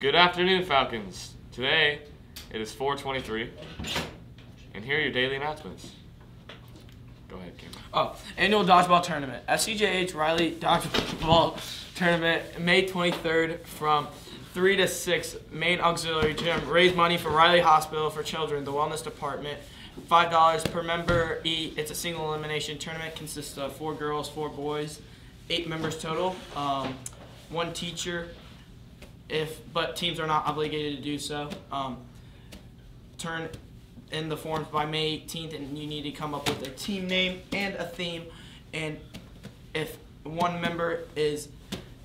Good afternoon, Falcons. Today, it is 4:23, and here are your daily announcements. Go ahead, Cameron. Annual dodgeball tournament. FCJH Riley Dodgeball Tournament, May 23rd from 3 to 6. Main auxiliary gym. Raise money for Riley Hospital for Children, the Wellness Department. $5 per member. It's a single elimination tournament. Consists of 4 girls, 4 boys, 8 members total. 1 teacher. But teams are not obligated to do so. Turn in the forms by May 18th, and you need to come up with a team name and a theme. And if one member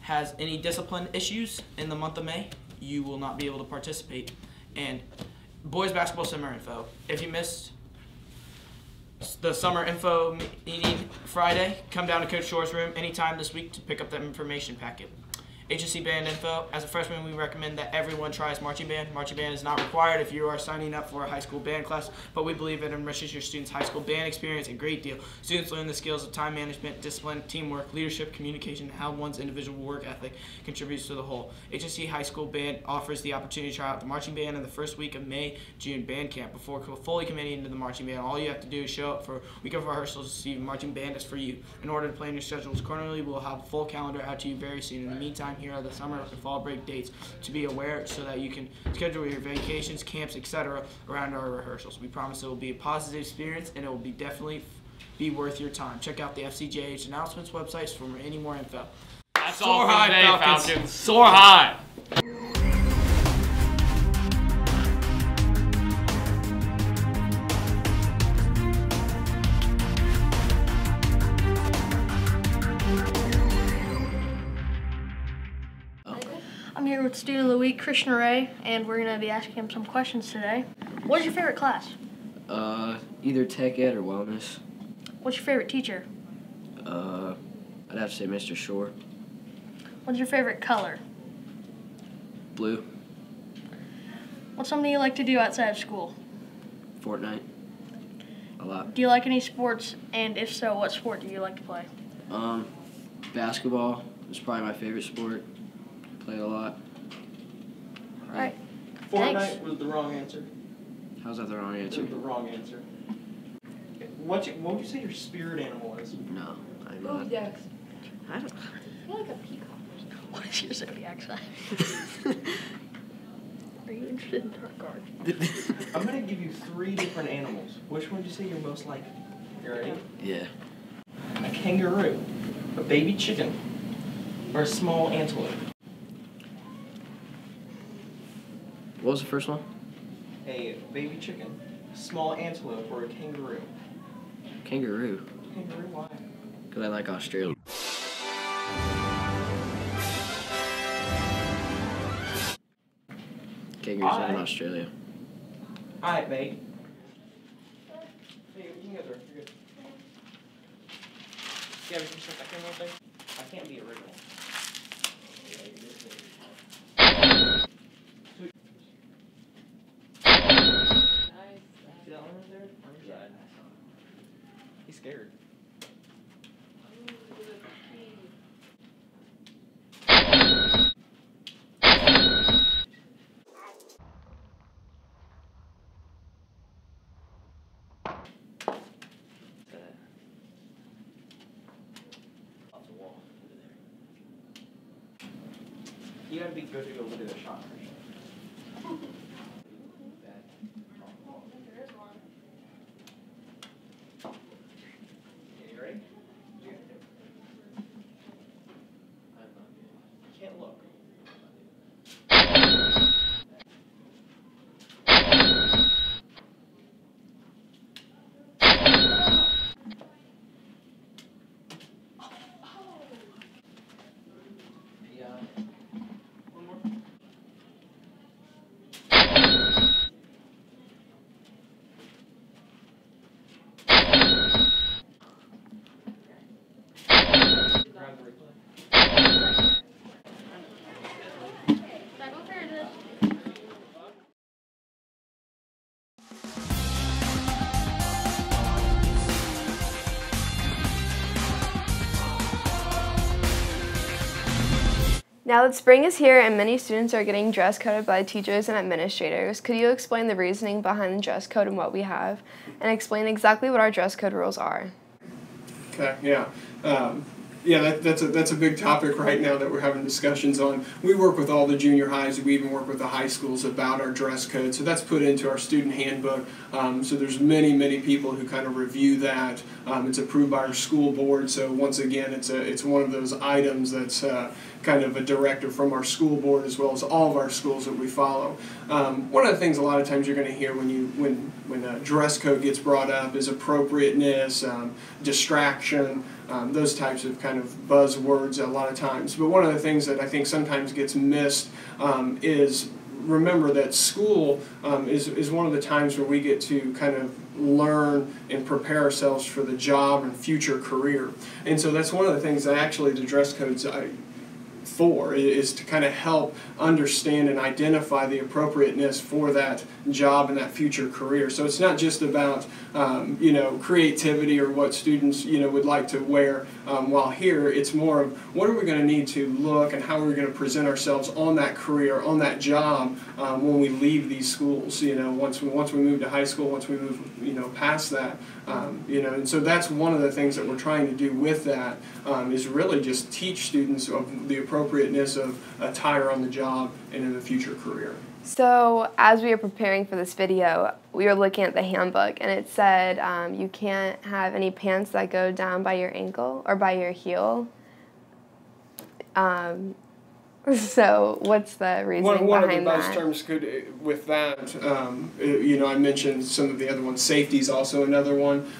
has any discipline issues in the month of May, you will not be able to participate. And boys basketball summer info. If you missed the summer info meeting Friday, come down to Coach Shore's room anytime this week to pick up the information packet. HSC band info. As a freshman, we recommend that everyone tries marching band. Marching band is not required if you are signing up for a high school band class, but we believe it enriches your students' high school band experience a great deal. Students learn the skills of time management, discipline, teamwork, leadership, communication, and how one's individual work ethic contributes to the whole. HSC high school band offers the opportunity to try out the marching band in the first week of May, June band camp. Before fully committing into the marching band, all you have to do is show up for a week of rehearsals to see if marching band is for you. In order to plan your schedules accordingly, we'll have a full calendar out to you very soon. In the meantime, here are the summer and fall break dates to be aware so that you can schedule your vacations, camps, etc. around our rehearsals. We promise it will be a positive experience and it will definitely be worth your time. Check out the FCJH announcements websites for any more info. That's all for today, Falcons. Soar high! I'm here with Student of the Week, Christian Ray, and we're going to be asking him some questions today. What is your favorite class? Either tech ed or wellness. What's your favorite teacher? I'd have to say Mr. Shore. What's your favorite color? Blue. What's something you like to do outside of school? Fortnite. A lot. Do you like any sports, and if so, what sport do you like to play? Basketball is probably my favorite sport. Play it a lot. All right. Fortnite Thanks. was the wrong answer. How's that the wrong answer? The wrong answer. What would you say your spirit animal is? No, I'm not. Yes. I don't. You're like a peacock. What is your zodiac sign? Are you interested in tarot cards? I'm going to give you 3 different animals. Which one would you say you're most like? You ready? Yeah. A kangaroo, a baby chicken, or a small antelope? What was the first one? A baby chicken, a small antelope, or a kangaroo? Kangaroo. Kangaroo, why? Because I like Australia. Kangaroos live in Australia. Alright, mate. Hey, you can go there. You're good. Yeah, we can check that camera thing. I can't be original. See that one right there? On your side. He's scared. You gotta be good to go look at the shot first. Okay, you ready? You can't look. Now that spring is here and many students are getting dress coded by teachers and administrators, could you explain the reasoning behind the dress code and what we have, and explain exactly what our dress code rules are? Okay, yeah. That's a big topic right now that we're having discussions on. We work with all the junior highs. We even work with the high schools about our dress code. So that's put into our student handbook. So there's many people who kind of review that. It's approved by our school board. So once again, it's one of those items that's kind of a directive from our school board as well as all of our schools that we follow. One of the things a lot of times you're going to hear when a dress code gets brought up is appropriateness, distraction, those types of kind of buzzwords a lot of times. But one of the things that I think sometimes gets missed is remember that school is one of the times where we get to kind of learn and prepare ourselves for the job and future career. And so that's one of the things that actually the dress codes for is to kind of help understand and identify the appropriateness for that job and that future career. So it's not just about creativity or what students would like to wear while here. It's more of what are we going to need to look and how are we going to present ourselves on that career, on that job when we leave these schools. Once we move to high school, once we move past that. And so that's one of the things that we're trying to do with that is really just teach students of the appropriateness of attire on the job and in the future career. So as we were preparing for this video, we were looking at the handbook and it said you can't have any pants that go down by your ankle or by your heel. So what's the reasoning behind that? One of the buzz terms could, with that, I mentioned some of the other ones. Safety is also another one.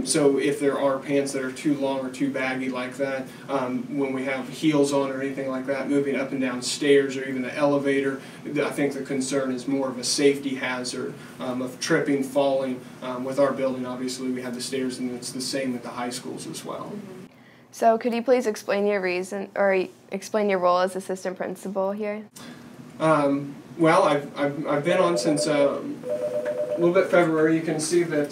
So if there are pants that are too long or too baggy like that, when we have heels on or anything like that, moving up and down stairs or even the elevator, I think the concern is more of a safety hazard of tripping, falling. With our building, obviously, we have the stairs, and it's the same with the high schools as well. Mm-hmm. So could you please explain your reason or explain your role as assistant principal here? Well, I've been on since a little bit February. You can see that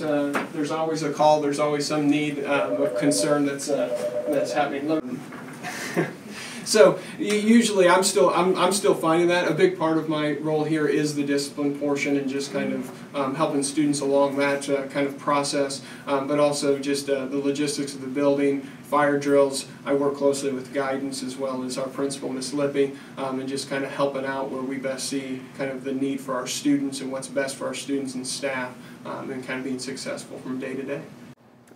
there's always a call. There's always some need of concern that's happening. So usually I'm still finding that a big part of my role here is the discipline portion and just kind of helping students along that kind of process, but also just the logistics of the building, fire drills. I work closely with guidance as well as our principal, Miss Lippy, and just kind of helping out where we best see kind of the need for our students and what's best for our students and staff, and kind of being successful from day to day.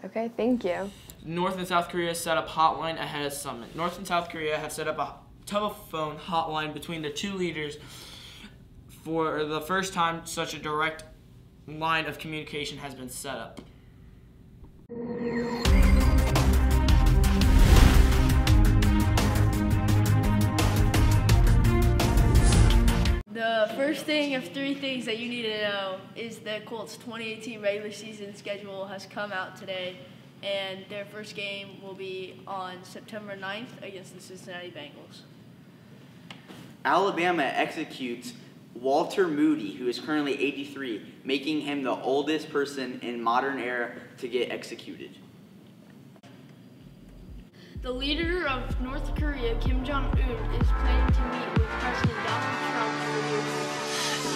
Okay, thank you. North and South Korea set up hotline ahead of summit. North and South Korea have set up a telephone hotline between the two leaders. For the first time, such a direct line of communication has been set up. The first thing of three things that you need to know is the Colts' 2018 regular season schedule has come out today, and their first game will be on September 9th against the Cincinnati Bengals. Alabama executes Walter Moody, who is currently 83, making him the oldest person in modern era to get executed. The leader of North Korea, Kim Jong-un, is planning to meet with President Donald Trump in the near future.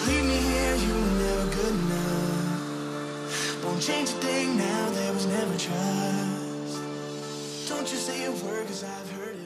Leave me here, you were never good enough. Won't change a thing now, there was never trust. Don't you say a word, 'cause I've heard it.